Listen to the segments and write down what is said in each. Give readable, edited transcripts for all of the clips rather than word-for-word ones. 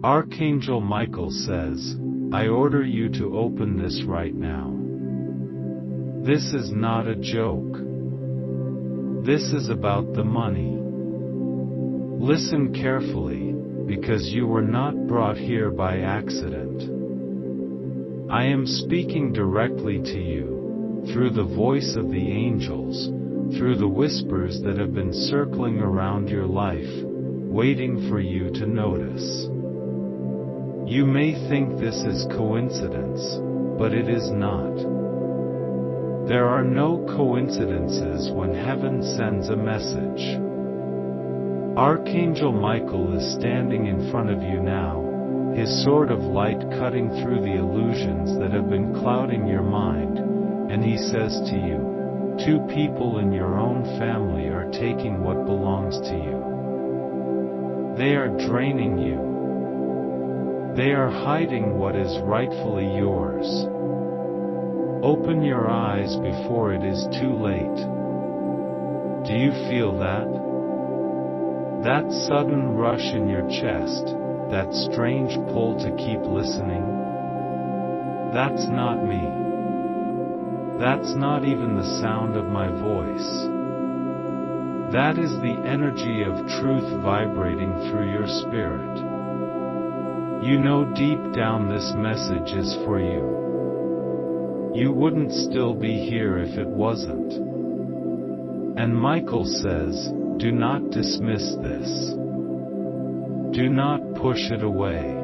Archangel Michael says, I order you to open this right now. This is not a joke. This is about the money. Listen carefully, because you were not brought here by accident. I am speaking directly to you, through the voice of the angels, through the whispers that have been circling around your life, waiting for you to notice. You may think this is coincidence, but it is not. There are no coincidences when heaven sends a message. Archangel Michael is standing in front of you now, his sword of light cutting through the illusions that have been clouding your mind, and he says to you, 2 people in your own family are taking what belongs to you. They are draining you. They are hiding what is rightfully yours. Open your eyes before it is too late. Do you feel that? That sudden rush in your chest, that strange pull to keep listening? That's not me. That's not even the sound of my voice. That is the energy of truth vibrating through your spirit. You know deep down this message is for you. You wouldn't still be here if it wasn't. And Michael says, do not dismiss this. Do not push it away.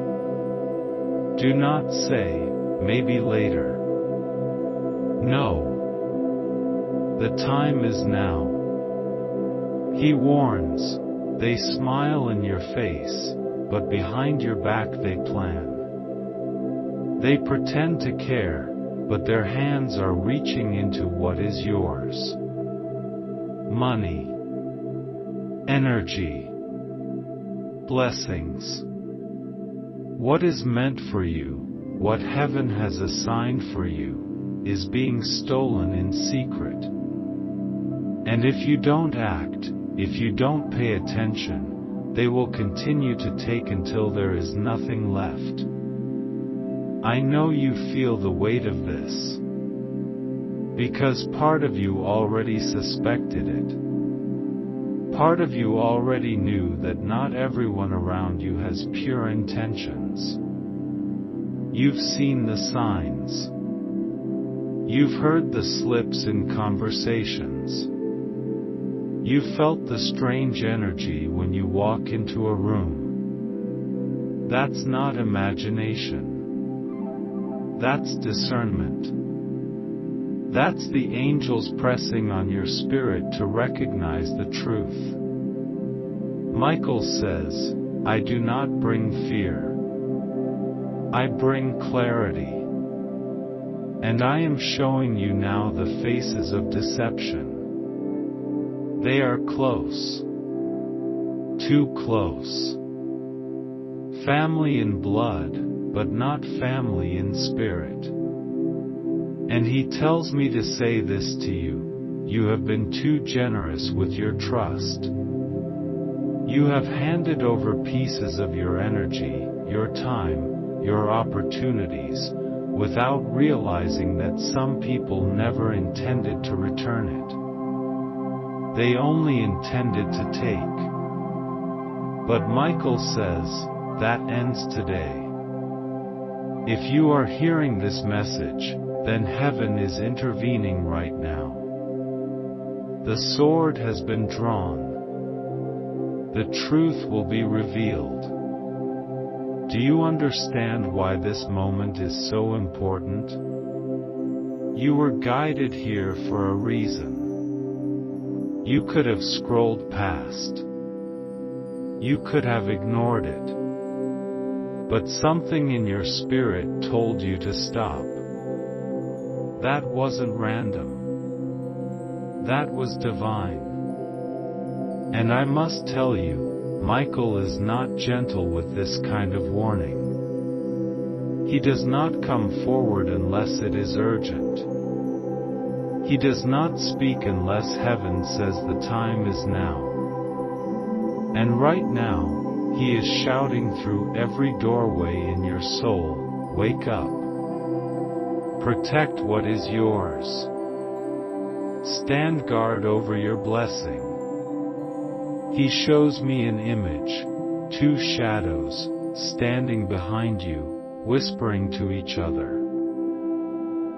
Do not say, maybe later. No. The time is now. He warns, they smile in your face, but behind your back they plan. They pretend to care, but their hands are reaching into what is yours. Money. Energy. Blessings. What is meant for you, what heaven has assigned for you, is being stolen in secret. And if you don't act, if you don't pay attention, they will continue to take until there is nothing left. I know you feel the weight of this, because part of you already suspected it. Part of you already knew that not everyone around you has pure intentions. You've seen the signs. You've heard the slips in conversations. You felt the strange energy when you walk into a room. That's not imagination. That's discernment. That's the angels pressing on your spirit to recognize the truth. Michael says, I do not bring fear. I bring clarity. And I am showing you now the faces of deception. They are close. Too close. Family in blood, but not family in spirit. And he tells me to say this to you, you have been too generous with your trust. You have handed over pieces of your energy, your time, your opportunities, without realizing that some people never intended to return it. They only intended to take. But Michael says, that ends today. If you are hearing this message, then heaven is intervening right now. The sword has been drawn. The truth will be revealed. Do you understand why this moment is so important? You were guided here for a reason. You could have scrolled past. You could have ignored it. But something in your spirit told you to stop. That wasn't random. That was divine. And I must tell you, Michael is not gentle with this kind of warning. He does not come forward unless it is urgent. He does not speak unless heaven says the time is now. And right now, He is shouting through every doorway in your soul, wake up. Protect what is yours. Stand guard over your blessing. He shows me an image, two shadows, standing behind you, whispering to each other.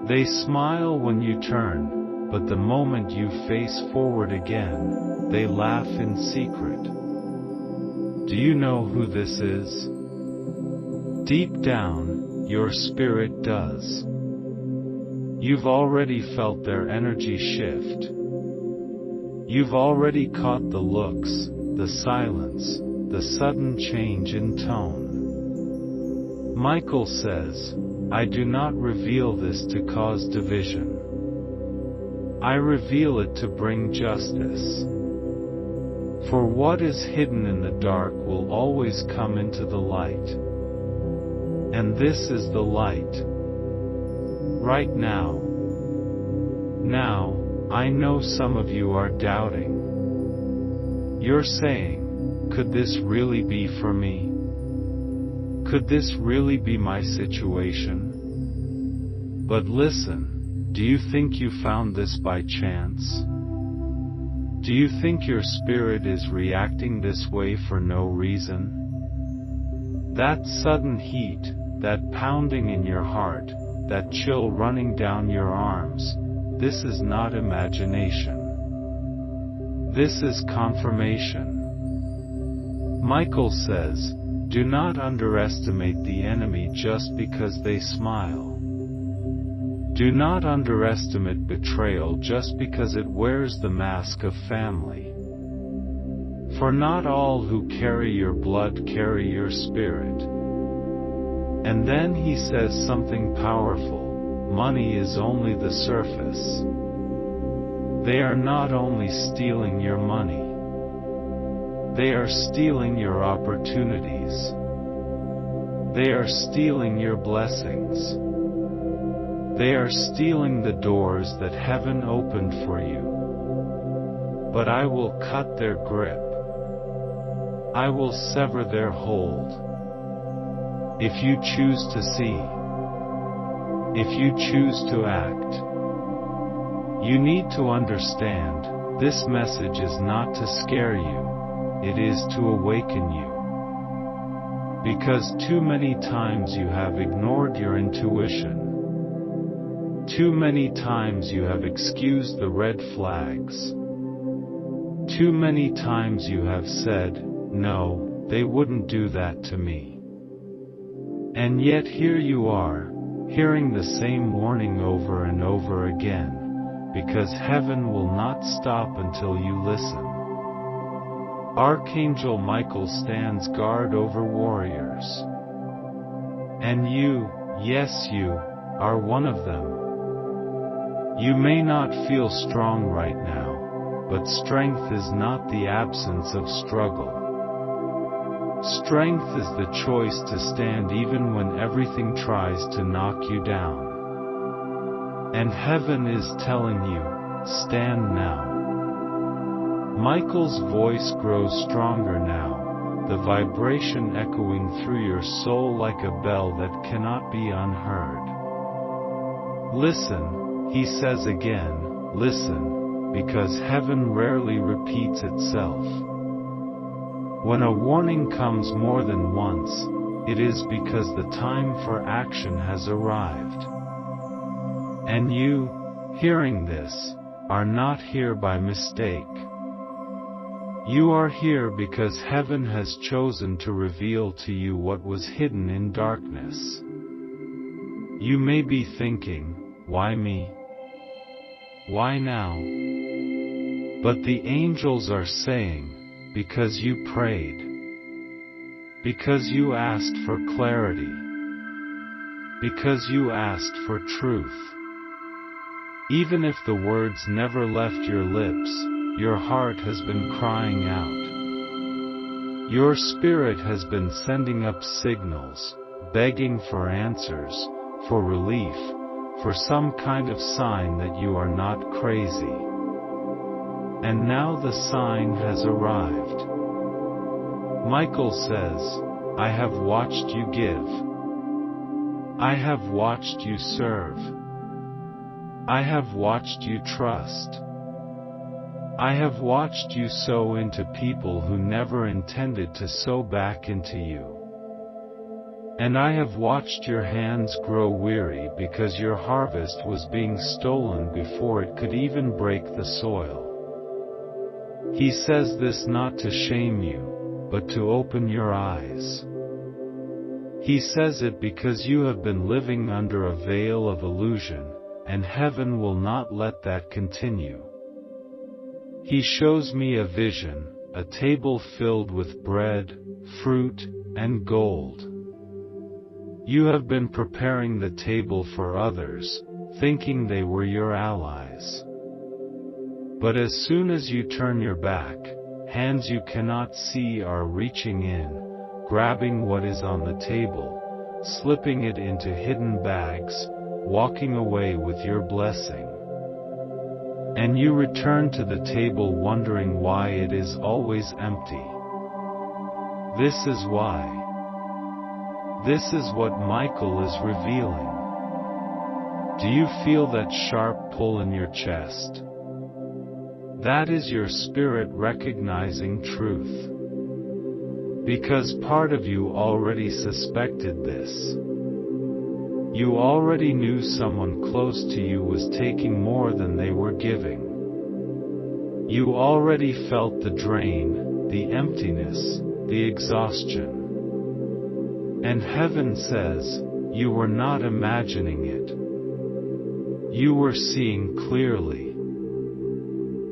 They smile when you turn, but the moment you face forward again, they laugh in secret. Do you know who this is? Deep down, your spirit does. You've already felt their energy shift. You've already caught the looks, the silence, the sudden change in tone. Michael says, I do not reveal this to cause division. I reveal it to bring justice. For what is hidden in the dark will always come into the light. And this is the light. Right now. Now, I know some of you are doubting. You're saying, could this really be for me? Could this really be my situation? But listen, do you think you found this by chance? Do you think your spirit is reacting this way for no reason? That sudden heat, that pounding in your heart, that chill running down your arms, this is not imagination. This is confirmation. Michael says, do not underestimate the enemy just because they smile. Do not underestimate betrayal just because it wears the mask of family. For not all who carry your blood carry your spirit. And then he says something powerful. Money is only the surface. They are not only stealing your money. They are stealing your opportunities. They are stealing your blessings. They are stealing the doors that heaven opened for you. But I will cut their grip. I will sever their hold. If you choose to see, if you choose to act, you need to understand, this message is not to scare you, it is to awaken you. Because too many times you have ignored your intuition. Too many times you have excused the red flags. Too many times you have said, no, they wouldn't do that to me. And yet here you are, hearing the same warning over and over again, because heaven will not stop until you listen. Archangel Michael stands guard over warriors. And you, yes you, are one of them. You may not feel strong right now, but strength is not the absence of struggle. Strength is the choice to stand even when everything tries to knock you down. And heaven is telling you, stand now. Michael's voice grows stronger now, the vibration echoing through your soul like a bell that cannot be unheard. Listen. He says again, listen, because heaven rarely repeats itself. When a warning comes more than once, it is because the time for action has arrived. And you, hearing this, are not here by mistake. You are here because heaven has chosen to reveal to you what was hidden in darkness. You may be thinking, why me? Why now? But the angels are saying, because you prayed. Because you asked for clarity. Because you asked for truth. Even if the words never left your lips, your heart has been crying out. Your spirit has been sending up signals, begging for answers, for relief, for some kind of sign that you are not crazy. And now the sign has arrived. Michael says, I have watched you give. I have watched you serve. I have watched you trust. I have watched you sow into people who never intended to sow back into you. And I have watched your hands grow weary because your harvest was being stolen before it could even break the soil. He says this not to shame you, but to open your eyes. He says it because you have been living under a veil of illusion, and heaven will not let that continue. He shows me a vision, a table filled with bread, fruit, and gold. You have been preparing the table for others, thinking they were your allies. But as soon as you turn your back, hands you cannot see are reaching in, grabbing what is on the table, slipping it into hidden bags, walking away with your blessing. And you return to the table wondering why it is always empty. This is why. This is what Michael is revealing. Do you feel that sharp pull in your chest? That is your spirit recognizing truth. Because part of you already suspected this. You already knew someone close to you was taking more than they were giving. You already felt the drain, the emptiness, the exhaustion. And heaven says, you were not imagining it. You were seeing clearly.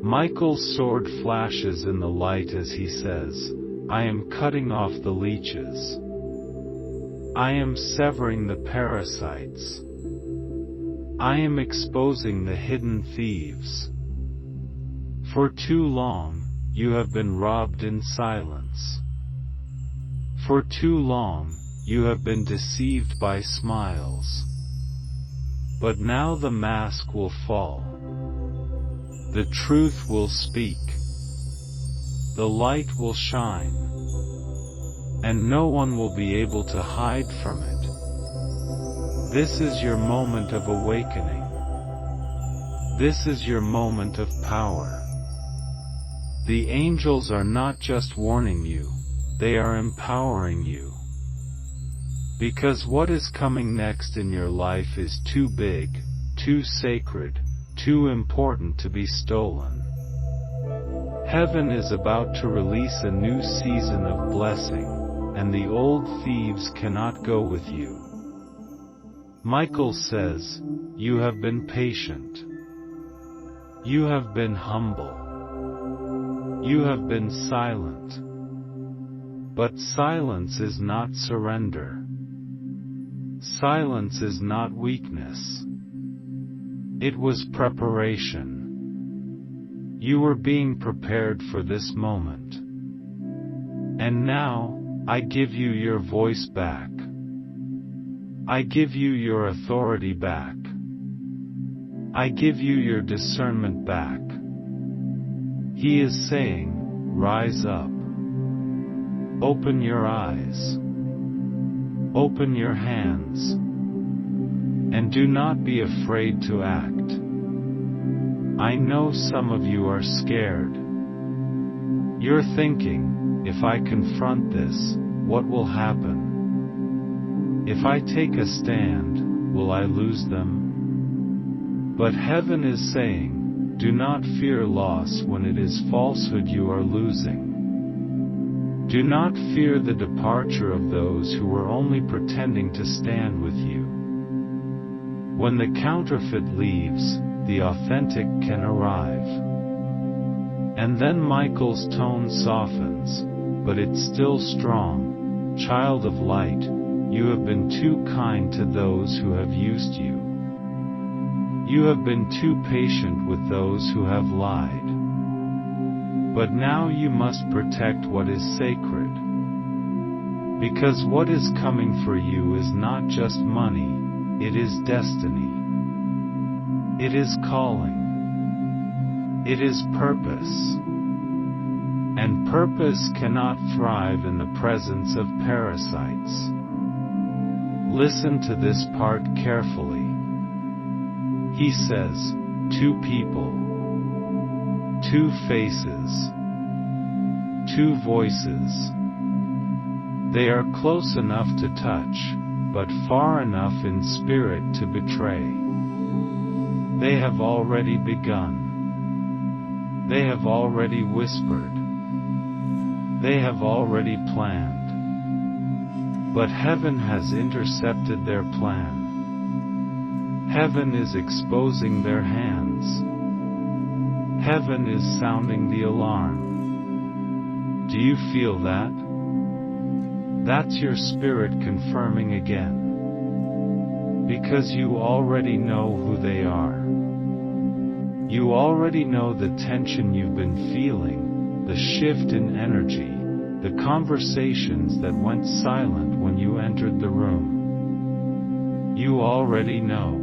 Michael's sword flashes in the light as he says, I am cutting off the leeches. I am severing the parasites. I am exposing the hidden thieves. For too long, you have been robbed in silence. For too long, you have been deceived by smiles. But now the mask will fall. The truth will speak. The light will shine. And no one will be able to hide from it. This is your moment of awakening. This is your moment of power. The angels are not just warning you, they are empowering you. Because what is coming next in your life is too big, too sacred, too important to be stolen. Heaven is about to release a new season of blessing, and the old thieves cannot go with you. Michael says, you have been patient. You have been humble. You have been silent. But silence is not surrender. Silence is not weakness. It was preparation. You were being prepared for this moment. And now, I give you your voice back. I give you your authority back. I give you your discernment back. He is saying, rise up. Open your eyes. Open your hands. And do not be afraid to act. I know some of you are scared. You're thinking, if I confront this, what will happen? If I take a stand, will I lose them? But heaven is saying, do not fear loss when it is falsehood you are losing. Do not fear the departure of those who were only pretending to stand with you. When the counterfeit leaves, the authentic can arrive. And then Michael's tone softens, but it's still strong. Child of light, you have been too kind to those who have used you. You have been too patient with those who have lied. But now you must protect what is sacred. Because what is coming for you is not just money, it is destiny. It is calling. It is purpose. And purpose cannot thrive in the presence of parasites. Listen to this part carefully. He says, 2 people, 2 faces, 2 voices. They are close enough to touch, but far enough in spirit to betray. They have already begun. They have already whispered. They have already planned. But heaven has intercepted their plan. Heaven is exposing their hands. Heaven is sounding the alarm. Do you feel that? That's your spirit confirming again. Because you already know who they are. You already know the tension you've been feeling, the shift in energy, the conversations that went silent when you entered the room. You already know.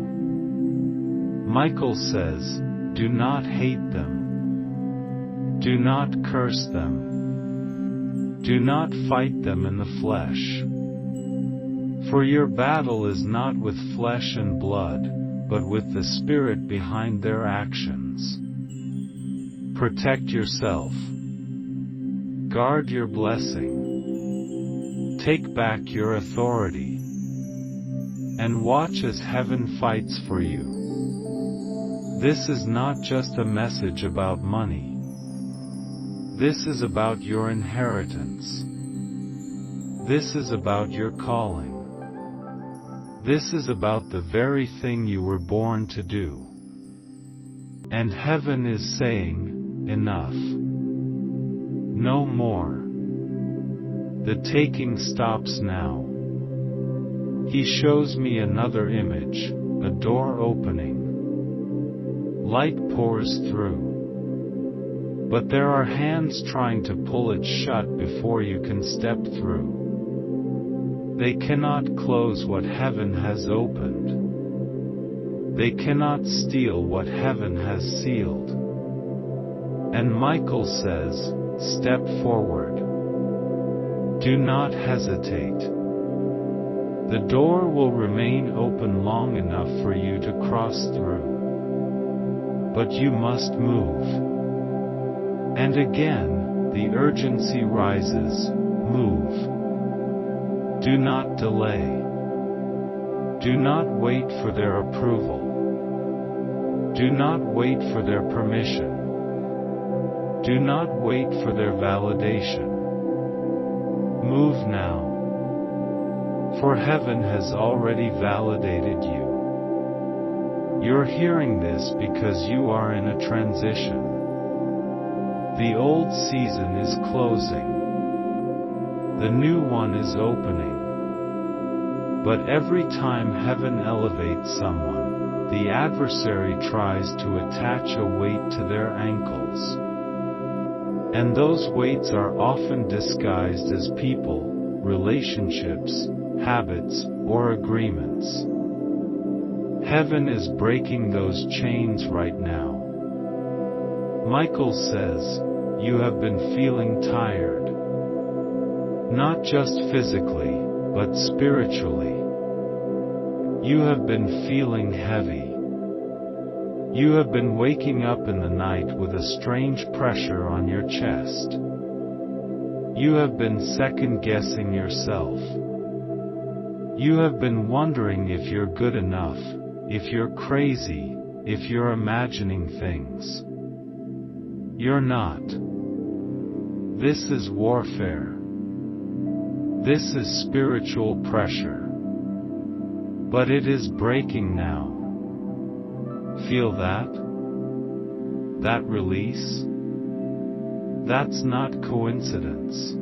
Michael says, do not hate them. Do not curse them. Do not fight them in the flesh. For your battle is not with flesh and blood, but with the spirit behind their actions. Protect yourself. Guard your blessing. Take back your authority. And watch as heaven fights for you. This is not just a message about money. This is about your inheritance. This is about your calling. This is about the very thing you were born to do. And heaven is saying, enough. No more. The taking stops now. He shows me another image, a door opening. Light pours through. But there are hands trying to pull it shut before you can step through. They cannot close what heaven has opened. They cannot steal what heaven has sealed. And Michael says, step forward. Do not hesitate. The door will remain open long enough for you to cross through. But you must move. And again, the urgency rises, move. Do not delay. Do not wait for their approval. Do not wait for their permission. Do not wait for their validation. Move now. For heaven has already validated you. You're hearing this because you are in a transition. The old season is closing. The new one is opening. But every time heaven elevates someone, the adversary tries to attach a weight to their ankles. And those weights are often disguised as people, relationships, habits, or agreements. Heaven is breaking those chains right now. Michael says, you have been feeling tired. Not just physically, but spiritually. You have been feeling heavy. You have been waking up in the night with a strange pressure on your chest. You have been second-guessing yourself. You have been wondering if you're good enough, if you're crazy, if you're imagining things. You're not. This is warfare. This is spiritual pressure. But it is breaking now. Feel that? That release? That's not coincidence.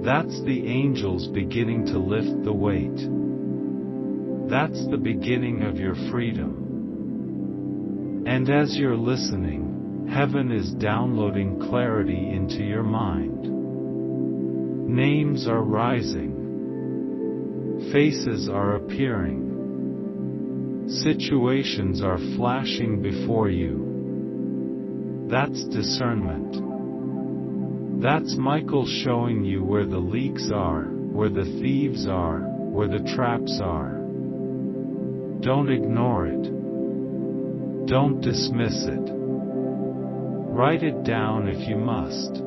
That's the angels beginning to lift the weight. That's the beginning of your freedom. And as you're listening, heaven is downloading clarity into your mind. Names are rising. Faces are appearing. Situations are flashing before you. That's discernment. That's Michael showing you where the leaks are, where the thieves are, where the traps are. Don't ignore it. Don't dismiss it. Write it down if you must.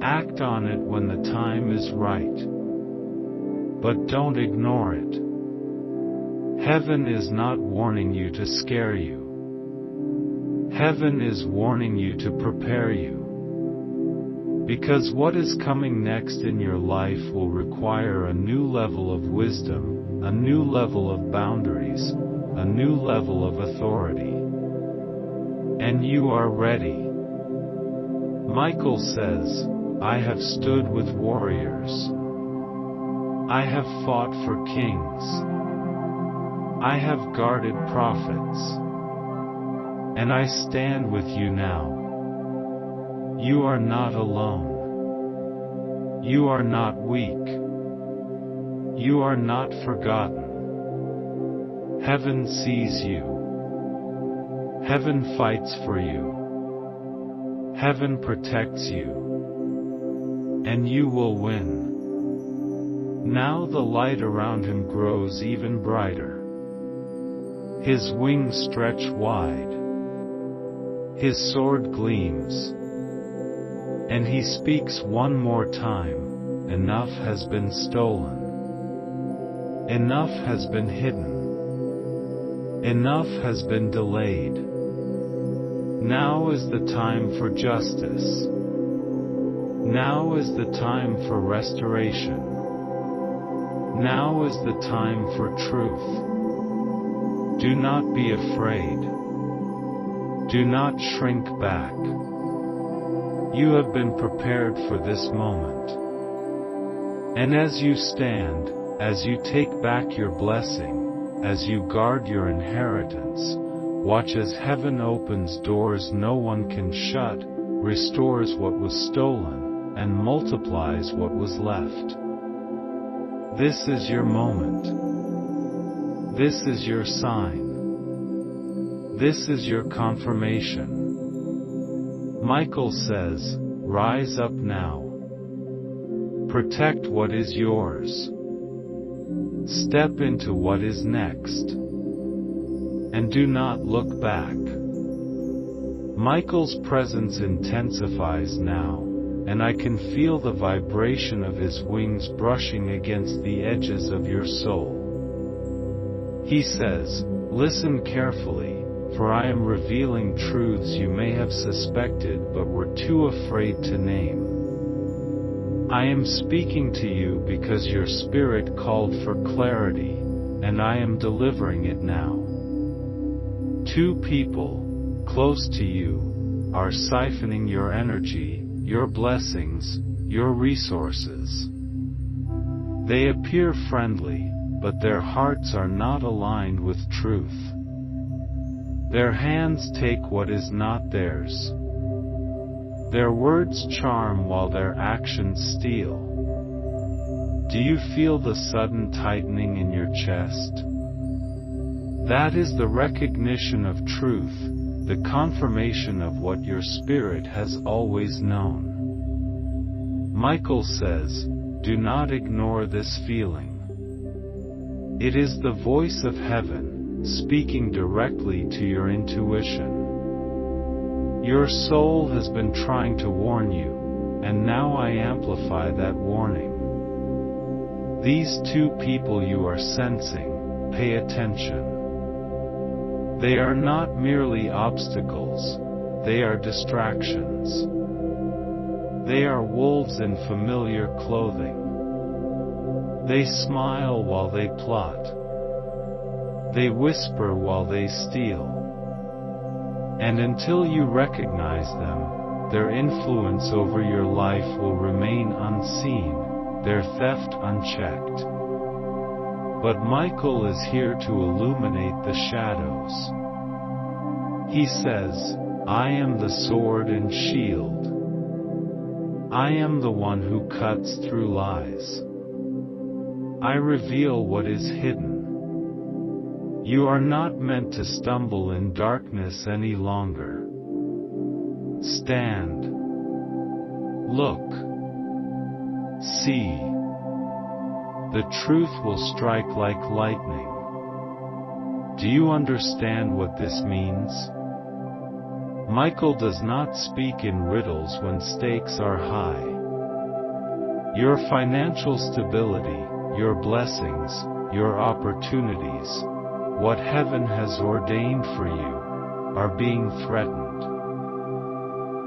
Act on it when the time is right. But don't ignore it. Heaven is not warning you to scare you. Heaven is warning you to prepare you. Because what is coming next in your life will require a new level of wisdom, a new level of boundaries, a new level of authority. And you are ready. Michael says, I have stood with warriors. I have fought for kings. I have guarded prophets. And I stand with you now. You are not alone. You are not weak. You are not forgotten. Heaven sees you. Heaven fights for you. Heaven protects you. And you will win. Now the light around him grows even brighter. His wings stretch wide. His sword gleams. And he speaks one more time, enough has been stolen. Enough has been hidden. Enough has been delayed. Now is the time for justice. Now is the time for restoration. Now is the time for truth. Do not be afraid. Do not shrink back. You have been prepared for this moment. And as you stand, as you take back your blessing, as you guard your inheritance, watch as heaven opens doors no one can shut, restores what was stolen, and multiplies what was left. This is your moment. This is your sign. This is your confirmation. Michael says, rise up now. Protect what is yours. Step into what is next. And do not look back. Michael's presence intensifies now, and I can feel the vibration of his wings brushing against the edges of your soul. He says, listen carefully, for I am revealing truths you may have suspected but were too afraid to name. I am speaking to you because your spirit called for clarity, and I am delivering it now. Two people, close to you, are siphoning your energy, your blessings, your resources. They appear friendly, but their hearts are not aligned with truth. Their hands take what is not theirs. Their words charm while their actions steal. Do you feel the sudden tightening in your chest? That is the recognition of truth, the confirmation of what your spirit has always known. Michael says, do not ignore this feeling. It is the voice of heaven, speaking directly to your intuition. Your soul has been trying to warn you, and now I amplify that warning. These two people you are sensing, pay attention. They are not merely obstacles, they are distractions. They are wolves in familiar clothing. They smile while they plot. They whisper while they steal. And until you recognize them, their influence over your life will remain unseen, their theft unchecked. But Michael is here to illuminate the shadows. He says, I am the sword and shield. I am the one who cuts through lies. I reveal what is hidden. You are not meant to stumble in darkness any longer. Stand. Look. See. The truth will strike like lightning. Do you understand what this means? Michael does not speak in riddles when stakes are high. Your financial stability, your blessings, your opportunities, what heaven has ordained for you, are being threatened.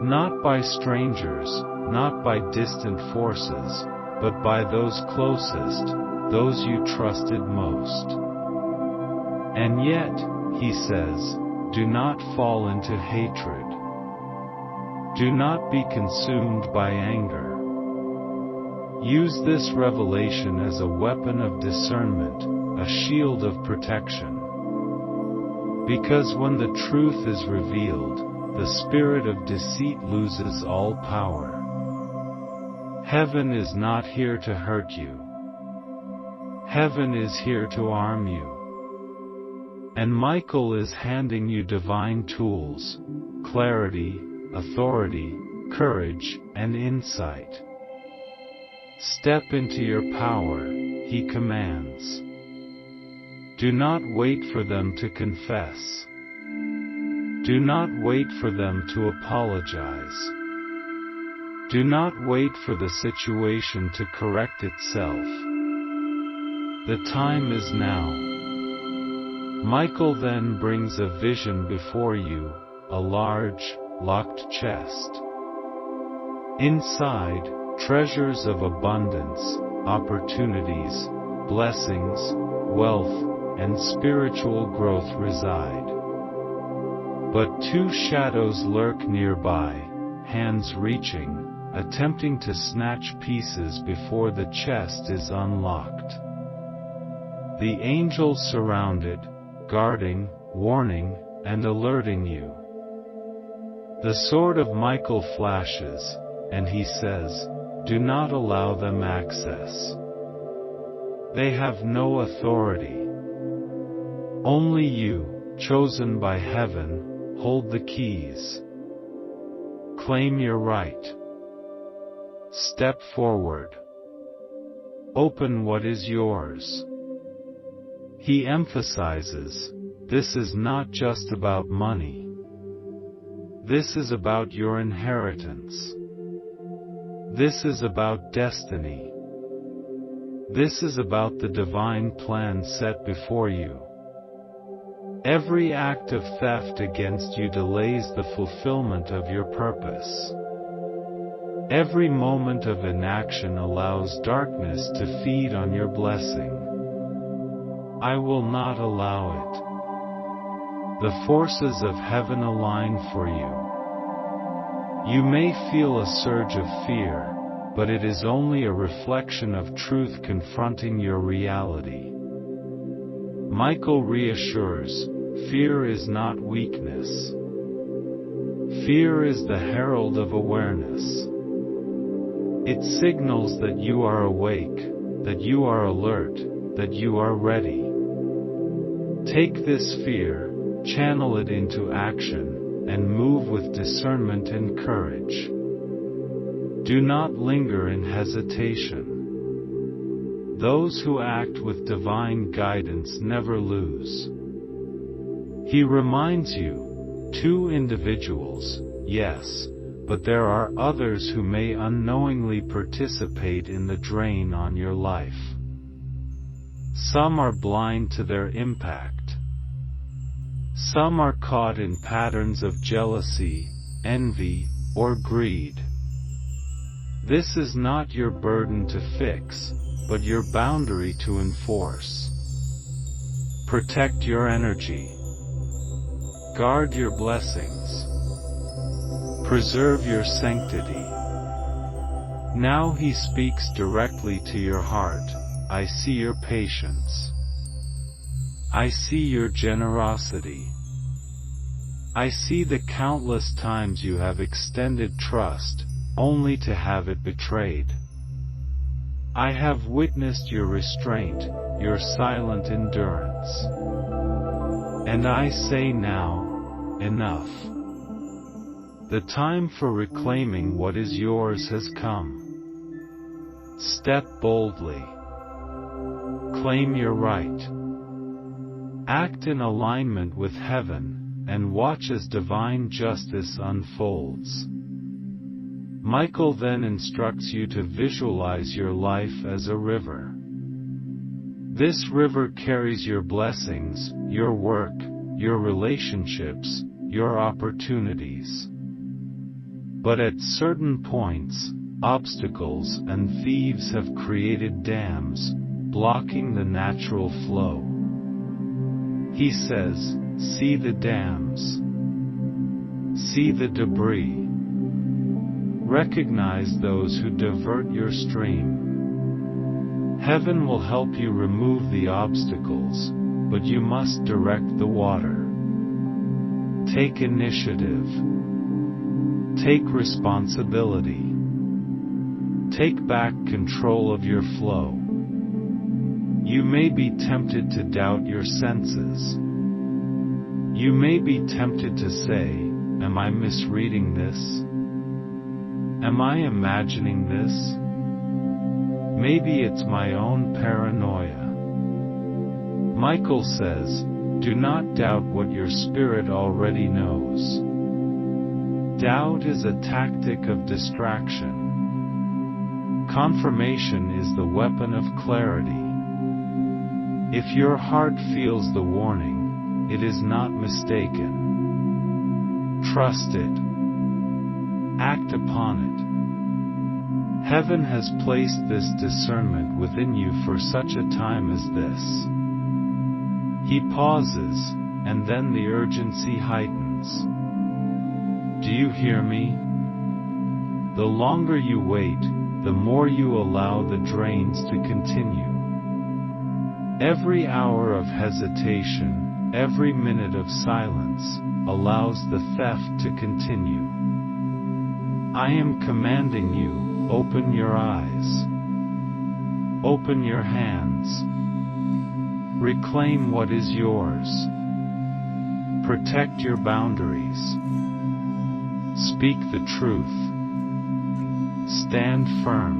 Not by strangers, not by distant forces, but by those closest, those you trusted most. And yet, he says, do not fall into hatred. Do not be consumed by anger. Use this revelation as a weapon of discernment, a shield of protection. Because when the truth is revealed, the spirit of deceit loses all power. Heaven is not here to hurt you. Heaven is here to arm you. And Michael is handing you divine tools, clarity, authority, courage, and insight. Step into your power, he commands. Do not wait for them to confess. Do not wait for them to apologize. Do not wait for the situation to correct itself. The time is now. Michael then brings a vision before you, a large, locked chest. Inside, treasures of abundance, opportunities, blessings, wealth, and spiritual growth reside. But two shadows lurk nearby, hands reaching, attempting to snatch pieces before the chest is unlocked. The angels surround it, guarding, warning, and alerting you. The sword of Michael flashes, and he says, do not allow them access. They have no authority. Only you, chosen by heaven, hold the keys. Claim your right. Step forward. Open what is yours. He emphasizes, this is not just about money. This is about your inheritance. This is about destiny. This is about the divine plan set before you. Every act of theft against you delays the fulfillment of your purpose. Every moment of inaction allows darkness to feed on your blessing. I will not allow it. The forces of heaven align for you. You may feel a surge of fear, but it is only a reflection of truth confronting your reality. Michael reassures, fear is not weakness. Fear is the herald of awareness. It signals that you are awake, that you are alert, that you are ready. Take this fear, channel it into action, and move with discernment and courage. Do not linger in hesitation. Those who act with divine guidance never lose. He reminds you, two individuals, yes, but there are others who may unknowingly participate in the drain on your life. Some are blind to their impact. Some are caught in patterns of jealousy, envy, or greed. This is not your burden to fix, but your boundary to enforce. Protect your energy. Guard your blessings. Preserve your sanctity. Now he speaks directly to your heart. I see your patience. I see your generosity. I see the countless times you have extended trust, only to have it betrayed. I have witnessed your restraint, your silent endurance. And I say now, enough. The time for reclaiming what is yours has come. Step boldly. Claim your right. Act in alignment with heaven, and watch as divine justice unfolds. Michael then instructs you to visualize your life as a river. This river carries your blessings, your work, your relationships, your opportunities. But at certain points, obstacles and thieves have created dams, blocking the natural flow. He says, see the dams. See the debris. Recognize those who divert your stream. Heaven will help you remove the obstacles, but you must direct the water. Take initiative. Take responsibility. Take back control of your flow. You may be tempted to doubt your senses. You may be tempted to say, am I misreading this? Am I imagining this? Maybe it's my own paranoia. Michael says, do not doubt what your spirit already knows. Doubt is a tactic of distraction. Confirmation is the weapon of clarity. If your heart feels the warning, it is not mistaken. Trust it. Act upon it. Heaven has placed this discernment within you for such a time as this. He pauses, and then the urgency heightens. Do you hear me? The longer you wait, the more you allow the drains to continue. Every hour of hesitation, every minute of silence, allows the theft to continue. I am commanding you, open your eyes. Open your hands. Reclaim what is yours. Protect your boundaries. Speak the truth. Stand firm.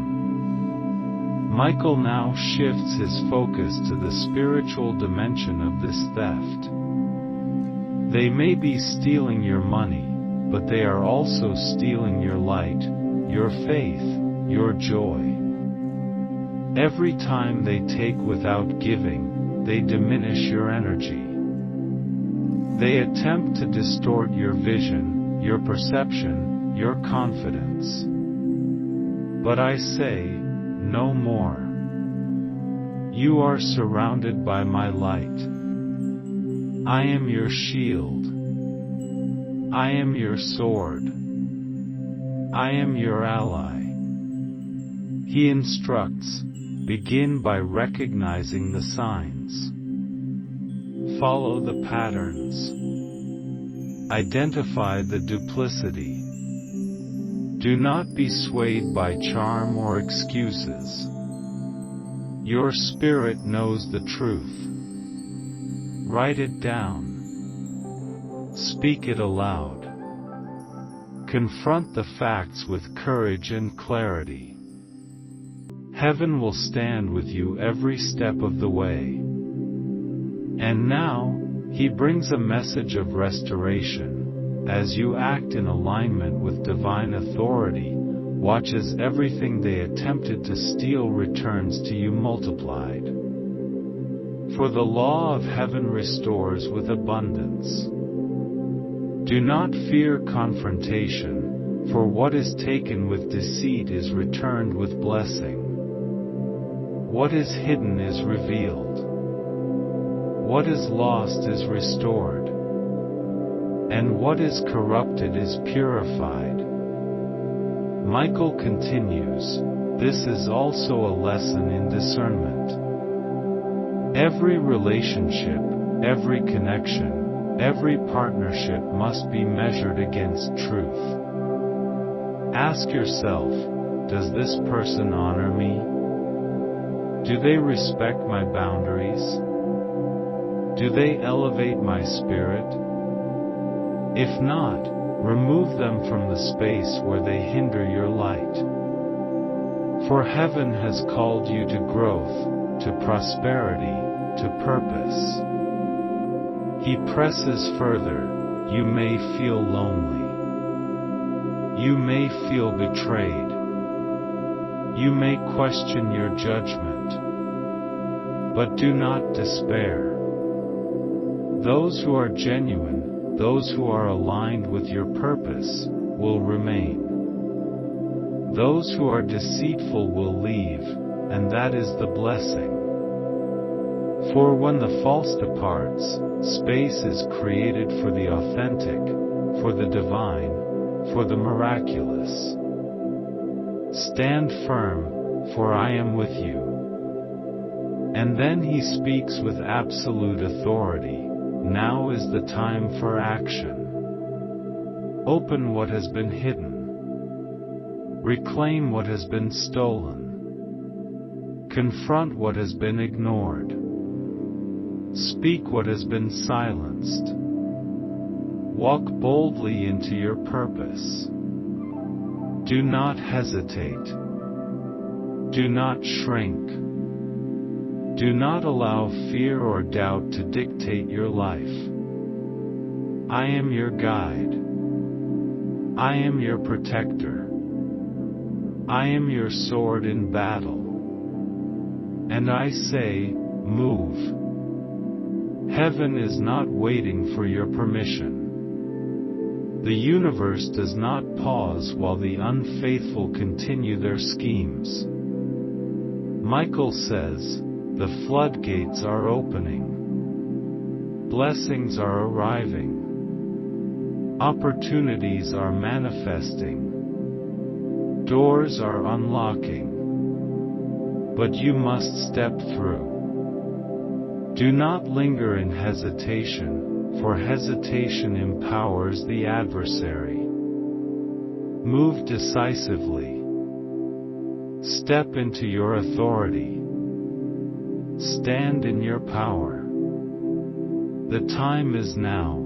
Michael now shifts his focus to the spiritual dimension of this theft. They may be stealing your money, but they are also stealing your light, your faith, your joy. Every time they take without giving, they diminish your energy. They attempt to distort your vision, your perception, your confidence. But I say, no more. You are surrounded by my light. I am your shield. I am your sword. I am your ally. He instructs, begin by recognizing the signs. Follow the patterns. Identify the duplicity. Do not be swayed by charm or excuses. Your spirit knows the truth. Write it down. Speak it aloud. Confront the facts with courage and clarity. Heaven will stand with you every step of the way. And now, he brings a message of restoration. As you act in alignment with divine authority, watch as everything they attempted to steal returns to you multiplied. For the law of heaven restores with abundance. Do not fear confrontation, for what is taken with deceit is returned with blessing. What is hidden is revealed. What is lost is restored. And what is corrupted is purified. Michael continues, this is also a lesson in discernment. Every relationship, every connection, every partnership must be measured against truth. Ask yourself, does this person honor me? Do they respect my boundaries? Do they elevate my spirit? If not, Remove them from the space where they hinder your light. For heaven has called you to growth, to prosperity, to purpose. He presses further. You may feel lonely. You may feel betrayed. You may question your judgment. But do not despair. Those who are genuine, those who are aligned with your purpose, will remain. Those who are deceitful will leave, and that is the blessing. For when the false departs, space is created for the authentic, for the divine, for the miraculous. Stand firm, for I am with you. And then he speaks with absolute authority. Now is the time for action. Open what has been hidden. Reclaim what has been stolen. Confront what has been ignored. Speak what has been silenced. Walk boldly into your purpose. Do not hesitate. Do not shrink. Do not allow fear or doubt to dictate your life. I am your guide. I am your protector. I am your sword in battle. And I say, move. Heaven is not waiting for your permission. The universe does not pause while the unfaithful continue their schemes. Michael says, the floodgates are opening. Blessings are arriving. Opportunities are manifesting. Doors are unlocking. But you must step through. Do not linger in hesitation, for hesitation empowers the adversary. Move decisively. Step into your authority. Stand in your power. The time is now.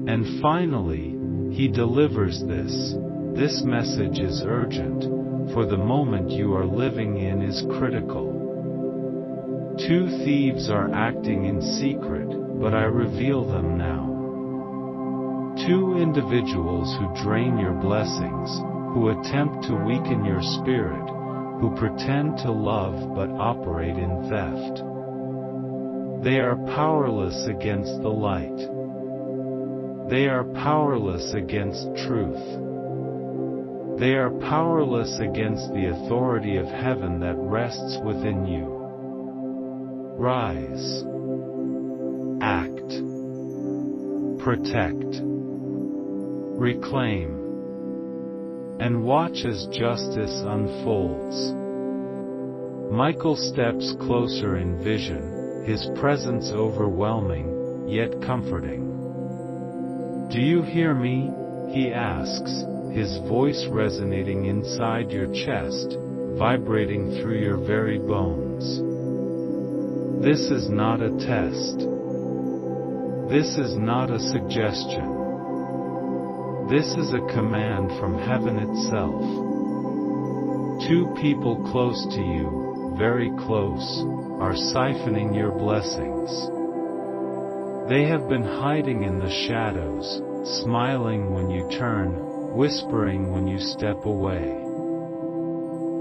And finally, he delivers this. This message is urgent, for the moment you are living in is critical. 2 thieves are acting in secret, but I reveal them now. 2 individuals who drain your blessings, who attempt to weaken your spirit, who pretend to love but operate in theft. They are powerless against the light. They are powerless against truth. They are powerless against the authority of heaven that rests within you. Rise. Act. Protect. Reclaim. And watch as justice unfolds. Michael steps closer in vision, his presence overwhelming, yet comforting. Do you hear me? He asks, his voice resonating inside your chest, vibrating through your very bones. This is not a test. This is not a suggestion. This is a command from heaven itself. 2 people close to you, very close, are siphoning your blessings. They have been hiding in the shadows, smiling when you turn, whispering when you step away.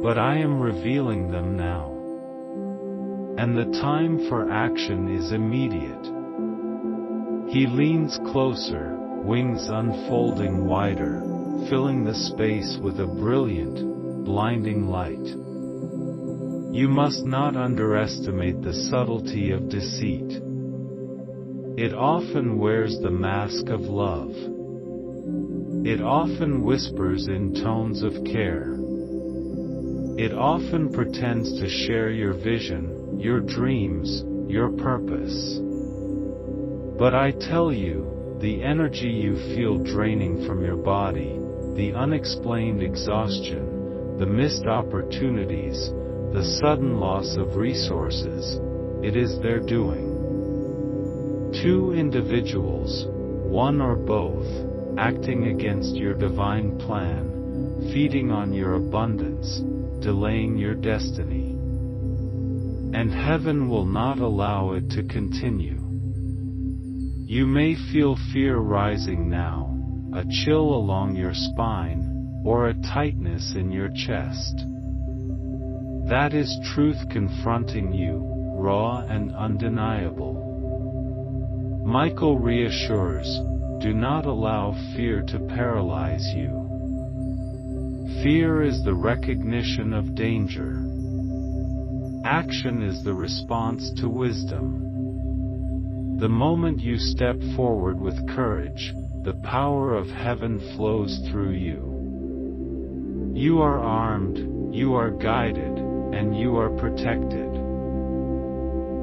But I am revealing them now. And the time for action is immediate. He leans closer, wings unfolding wider, filling the space with a brilliant, blinding light. You must not underestimate the subtlety of deceit. It often wears the mask of love. It often whispers in tones of care. It often pretends to share your vision, your dreams, your purpose. But I tell you, the energy you feel draining from your body, the unexplained exhaustion, the missed opportunities, the sudden loss of resources, it is their doing. 2 individuals, one or both, acting against your divine plan, feeding on your abundance, delaying your destiny. And heaven will not allow it to continue. You may feel fear rising now, a chill along your spine, or a tightness in your chest. That is truth confronting you, raw and undeniable. Michael reassures, do not allow fear to paralyze you. Fear is the recognition of danger. Action is the response to wisdom. The moment you step forward with courage, the power of heaven flows through you. You are armed, you are guided, and you are protected.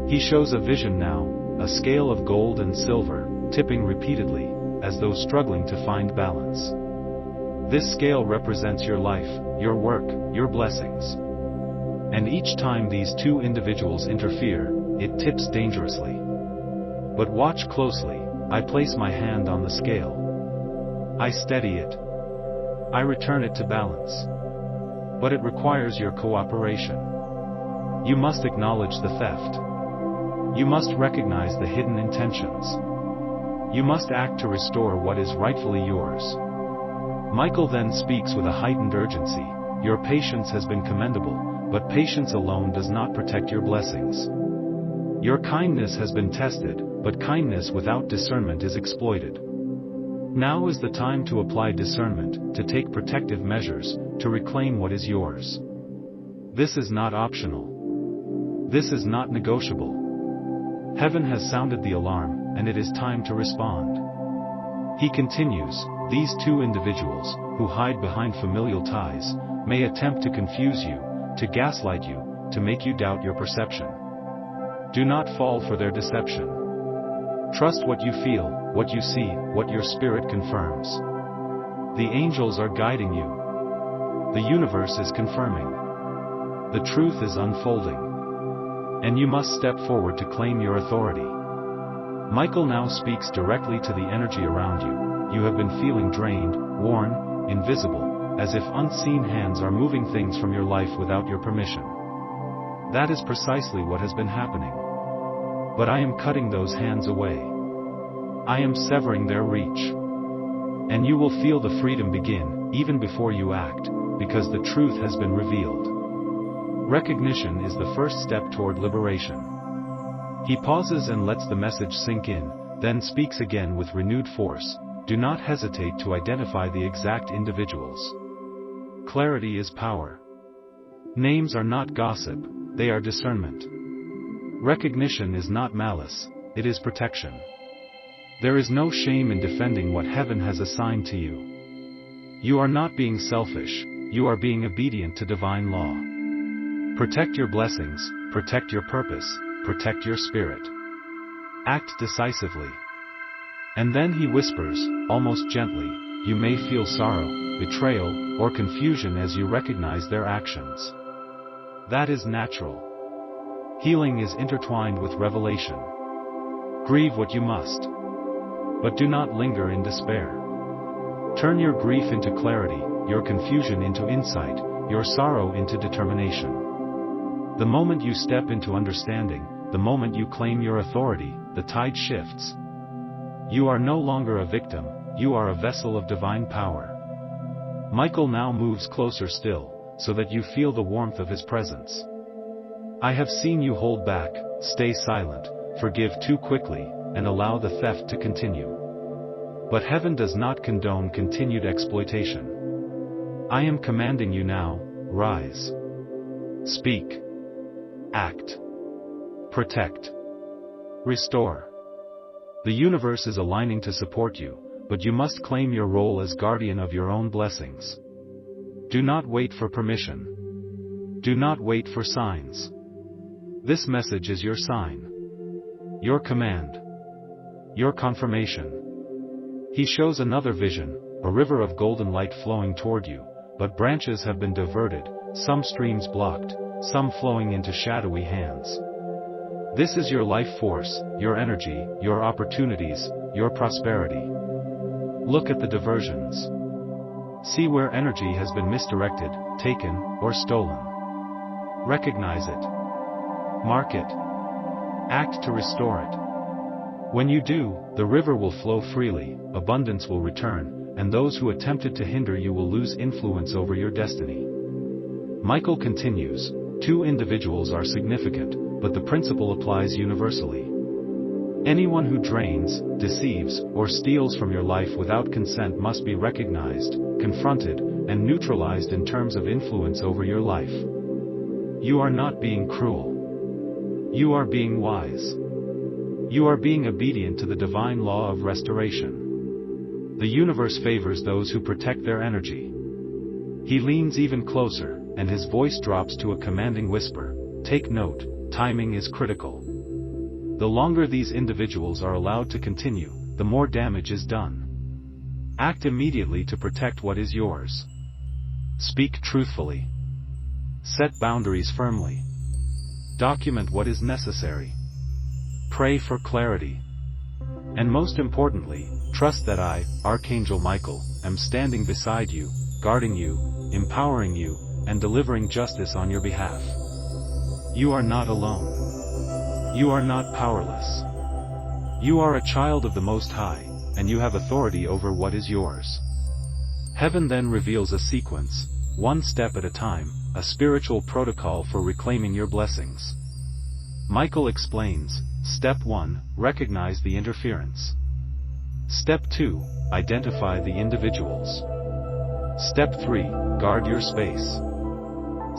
He shows a vision now, a scale of gold and silver, tipping repeatedly, as though struggling to find balance. This scale represents your life, your work, your blessings. And each time these two individuals interfere, it tips dangerously. But watch closely, I place my hand on the scale. I steady it. I return it to balance. But it requires your cooperation. You must acknowledge the theft. You must recognize the hidden intentions. You must act to restore what is rightfully yours. Michael then speaks with a heightened urgency. Your patience has been commendable, but patience alone does not protect your blessings. Your kindness has been tested, but kindness without discernment is exploited. Now is the time to apply discernment, to take protective measures, to reclaim what is yours. This is not optional. This is not negotiable. Heaven has sounded the alarm, and it is time to respond. He continues, these two individuals, who hide behind familial ties, may attempt to confuse you, to gaslight you, to make you doubt your perception. Do not fall for their deception. Trust what you feel, what you see, what your spirit confirms. The angels are guiding you. The universe is confirming. The truth is unfolding. And you must step forward to claim your authority. Michael now speaks directly to the energy around you. You have been feeling drained, worn, invisible, as if unseen hands are moving things from your life without your permission. That is precisely what has been happening. But I am cutting those hands away. I am severing their reach. And you will feel the freedom begin, even before you act, because the truth has been revealed. Recognition is the first step toward liberation. He pauses and lets the message sink in, then speaks again with renewed force. Do not hesitate to identify the exact individuals. Clarity is power. Names are not gossip, they are discernment. Recognition is not malice, it is protection. There is no shame in defending what heaven has assigned to you. You are not being selfish, you are being obedient to divine law. Protect your blessings, protect your purpose, protect your spirit. Act decisively. And then he whispers, almost gently, you may feel sorrow, betrayal, or confusion as you recognize their actions. That is natural. Healing is intertwined with revelation. Grieve what you must. But do not linger in despair. Turn your grief into clarity, your confusion into insight, your sorrow into determination. The moment you step into understanding, the moment you claim your authority, the tide shifts. You are no longer a victim, you are a vessel of divine power. Michael now moves closer still, so that you feel the warmth of his presence. I have seen you hold back, stay silent, forgive too quickly, and allow the theft to continue. But heaven does not condone continued exploitation. I am commanding you now, rise. Speak. Act. Protect. Restore. The universe is aligning to support you, but you must claim your role as guardian of your own blessings. Do not wait for permission. Do not wait for signs. This message is your sign. Your command. Your confirmation. He shows another vision, a river of golden light flowing toward you, but branches have been diverted, some streams blocked, some flowing into shadowy hands. This is your life force, your energy, your opportunities, your prosperity. Look at the diversions. See where energy has been misdirected, taken, or stolen. Recognize it. Mark it. Act to restore it. When you do, the river will flow freely, abundance will return, and those who attempted to hinder you will lose influence over your destiny. Michael continues, 2 individuals are significant, but the principle applies universally. Anyone who drains, deceives, or steals from your life without consent must be recognized, confronted, and neutralized in terms of influence over your life. You are not being cruel. You are being wise. You are being obedient to the divine law of restoration. The universe favors those who protect their energy. He leans even closer, and his voice drops to a commanding whisper. Take note, timing is critical. The longer these individuals are allowed to continue, the more damage is done. Act immediately to protect what is yours. Speak truthfully. Set boundaries firmly. Document what is necessary. Pray for clarity. And most importantly, trust that I, Archangel Michael, am standing beside you, guarding you, empowering you, and delivering justice on your behalf. You are not alone. You are not powerless. You are a child of the Most High, and you have authority over what is yours. Heaven then reveals a sequence, 1 step at a time, a spiritual protocol for reclaiming your blessings. Michael explains, Step 1, recognize the interference. Step 2, identify the individuals. Step 3, guard your space.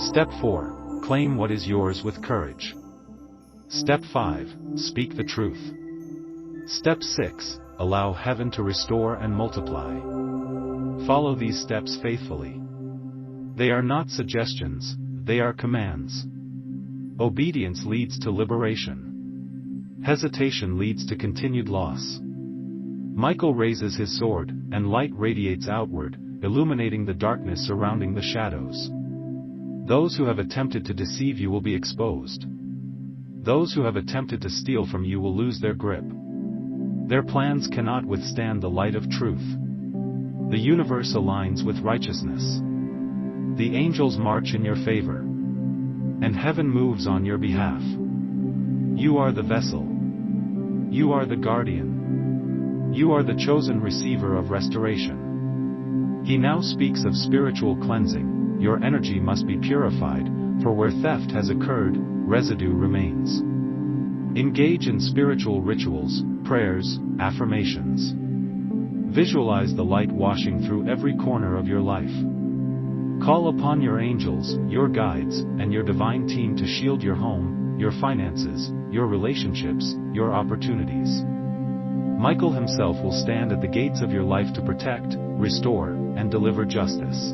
Step 4, claim what is yours with courage. Step 5, speak the truth. Step 6, allow heaven to restore and multiply. Follow these steps faithfully. They are not suggestions, they are commands. Obedience leads to liberation. Hesitation leads to continued loss. Michael raises his sword, and light radiates outward, illuminating the darkness surrounding the shadows. Those who have attempted to deceive you will be exposed. Those who have attempted to steal from you will lose their grip. Their plans cannot withstand the light of truth. The universe aligns with righteousness. The angels march in your favor. And heaven moves on your behalf. You are the vessel. You are the guardian. You are the chosen receiver of restoration. He now speaks of spiritual cleansing. Your energy must be purified, for where theft has occurred, residue remains. Engage in spiritual rituals, prayers, affirmations. Visualize the light washing through every corner of your life. Call upon your angels, your guides, and your divine team to shield your home, your finances, your relationships, your opportunities. Michael himself will stand at the gates of your life to protect, restore, and deliver justice.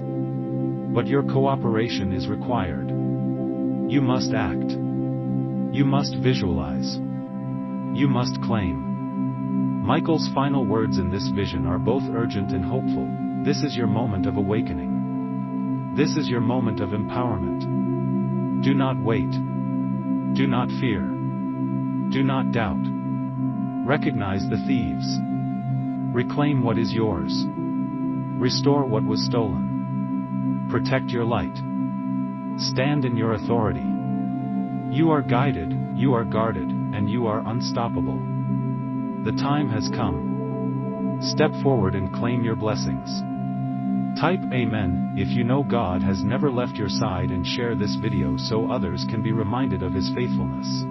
But your cooperation is required. You must act. You must visualize. You must claim. Michael's final words in this vision are both urgent and hopeful. This is your moment of awakening. This is your moment of empowerment. Do not wait. Do not fear. Do not doubt. Recognize the thieves. Reclaim what is yours. Restore what was stolen. Protect your light. Stand in your authority. You are guided, you are guarded, and you are unstoppable. The time has come. Step forward and claim your blessings. Type Amen if you know God has never left your side, and share this video so others can be reminded of His faithfulness.